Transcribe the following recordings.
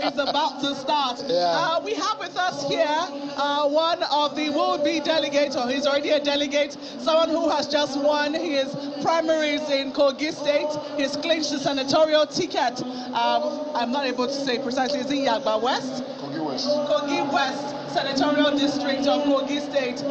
is about to start. Yeah. We have with us here one of the will-be delegates, or he's already a delegate, someone who has just won his primaries in Kogi State. He's clinched the senatorial ticket. I'm not able to say precisely, is it Yagba West? Kogi West. Kogi West Senatorial District of Kogi State.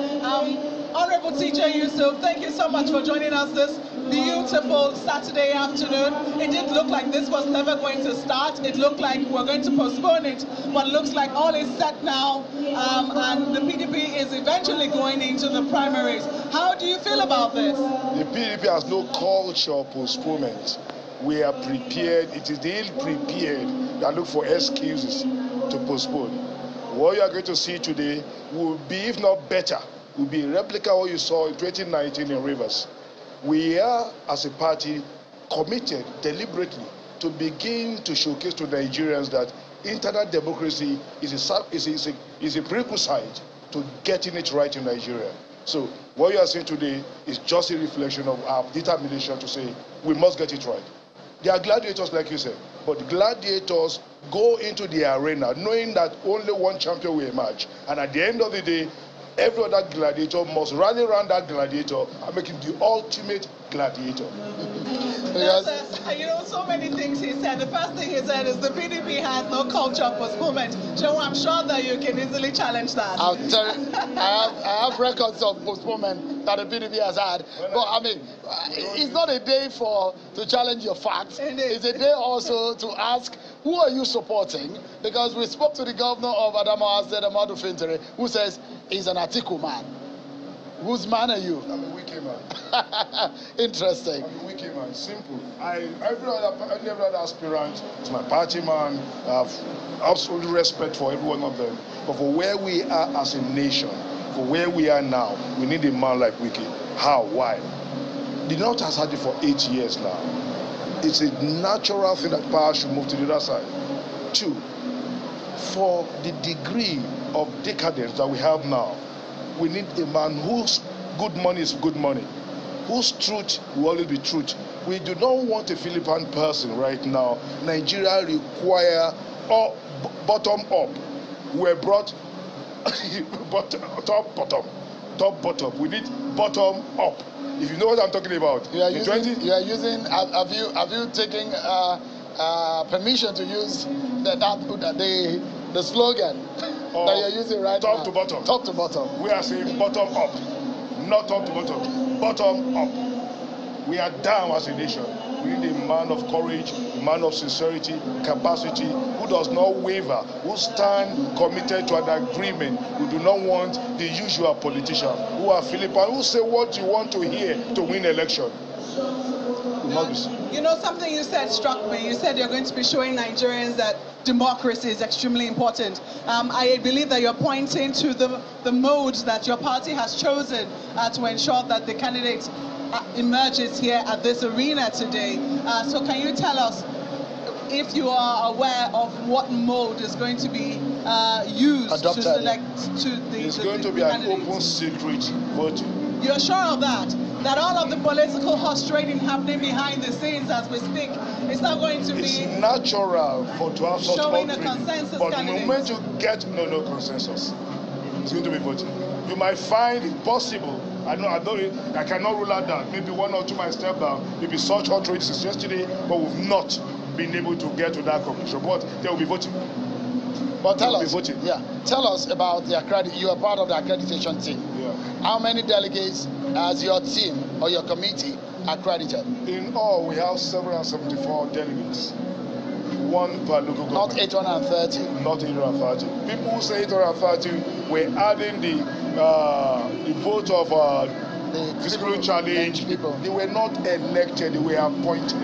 Honorable TJ Yusuf, thank you so much for joining us this beautiful Saturday afternoon. It did look like this was never going to start. It looked like we're going to postpone it, but it looks like all is set now, and the PDP is eventually going into the primaries. How do you feel about this? The PDP has no culture of postponement. We are prepared. It is the ill-prepared that look for excuses to postpone. What you are going to see today will be, if not better, will be a replica of what you saw in 2019 in Rivers. We are, as a party, committed deliberately to begin to showcase to Nigerians that internal democracy is a prerequisite to getting it right in Nigeria. So what you are seeing today is just a reflection of our determination to say we must get it right. They are gladiators, like you said, but gladiators go into the arena knowing that only one champion will emerge. And at the end of the day, every other gladiator must rally around that gladiator and make him the ultimate gladiator. You know, so many things he said. The first thing he said is the PDP has no culture of postponement. Joe, I'm sure that you can easily challenge that. I'll tell you, I have records of postponement that the PDP has had. But I mean, it's not a day to challenge your facts. It's a day also to ask, who are you supporting? Because we spoke to the governor of Adamawa State, Amadu Fintere, who says he's an Atiku man. Whose man are you? I'm a Wike man. Interesting. I'm a Wike man. Simple. Every other aspirant is my party man. I have absolute respect for every one of them. But for where we are as a nation, for where we are now, we need a man like Wike. How? Why? The North has had it for 8 years now. It's a natural thing that power should move to the other side. 2, for the degree of decadence that we have now, we need a man whose good money is good money, whose truth will always be truth. We do not want a Philippine person right now. Nigeria require bottom up. We're brought top bottom. We need bottom up. If you know what I'm talking about. Have you taken permission to use the slogan that you're using right now? Top to bottom. Top to bottom. We are saying bottom up, not top to bottom. Bottom up. We are down as a nation. We need a man of courage, a man of sincerity, capacity, who does not waver, who stand committed to an agreement. We do not want the usual politicians who are Philippine, who say what you want to hear to win election. You know, something you said struck me. You said you're going to be showing Nigerians that democracy is extremely important. I believe that you're pointing to the mode that your party has chosen to ensure that the candidate emerges here at this arena today. So can you tell us if you are aware of what mode is going to be used to select It's going to be an open secret voting. You're sure of that? That all of the political horse trading happening behind the scenes as we speak is not going to be... It's natural to have such showing a consensus but candidate. the moment you get no consensus, it's going to be voting. You might find it possible. I cannot rule out that. Maybe 1 or 2 might step down. Maybe such hot trade since yesterday, but we've not been able to get to that conclusion. But they will be voting. But tell us about the you are part of the accreditation team. Yeah. How many delegates has your team or your committee accredited? In all, we have 774 delegates. 1 per local government. Not 830. Not 830. People who say 830, we're adding the vote of the physical challenge. People. They were not elected, they were appointed.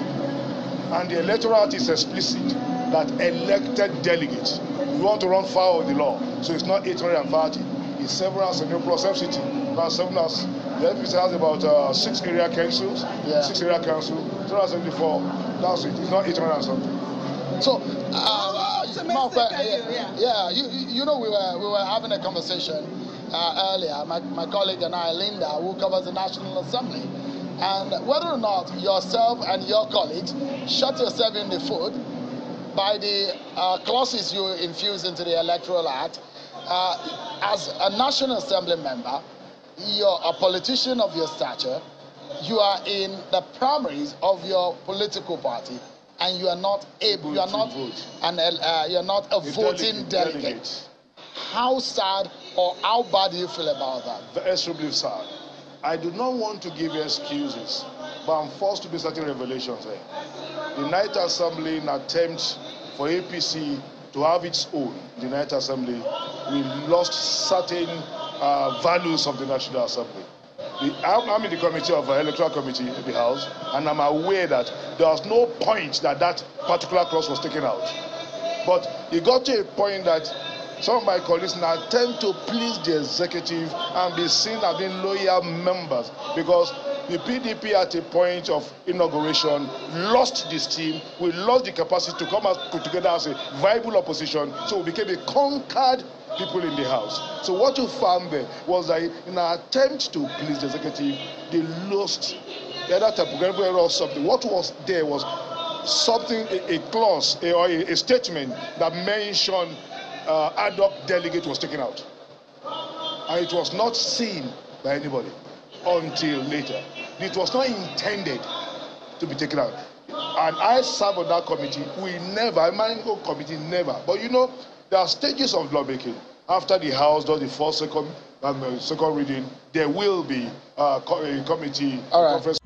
And the electorate is explicit that elected delegates. We want to run foul of the law. So it's not 830. It's 700 plus FCT. About 7 has. The FCT has about 6 area councils. Yeah. 6 area councils. 274. That's it. It's not 800 something. So, you know, we were having a conversation earlier. My colleague and I, Linda, who covers the National Assembly, and whether or not yourself and your colleagues shot yourself in the foot by the clauses you infuse into the Electoral Act, as a National Assembly member, you're a politician of your stature, you are in the primaries of your political party, and you are not able, you are not a voting delegate. How sad or how bad do you feel about that? Extremely sad. I do not want to give excuses, but I'm forced to make certain revelations here. The United Assembly, in an attempt for APC to have its own, the United Assembly, we lost certain values of the National Assembly. I'm in the committee of Electoral Committee in the House, and I'm aware that there was no point that that particular clause was taken out. But it got to a point that some of my colleagues, in an attempt to please the executive and be seen as being loyal members, because the PDP at a point of inauguration lost this team. We lost the capacity to come together as a viable opposition, so we became a conquered people in the House. So what you found there was that in an attempt to please the executive, they lost the other typographical error or something. What was there was something, a clause or a statement that mentioned ad hoc delegate was taken out, and it was not seen by anybody until later. It was not intended to be taken out, and I serve on that committee. We never, my own committee never. But you know, there are stages of lawmaking. After the House does the first, second reading, there will be a committee conference.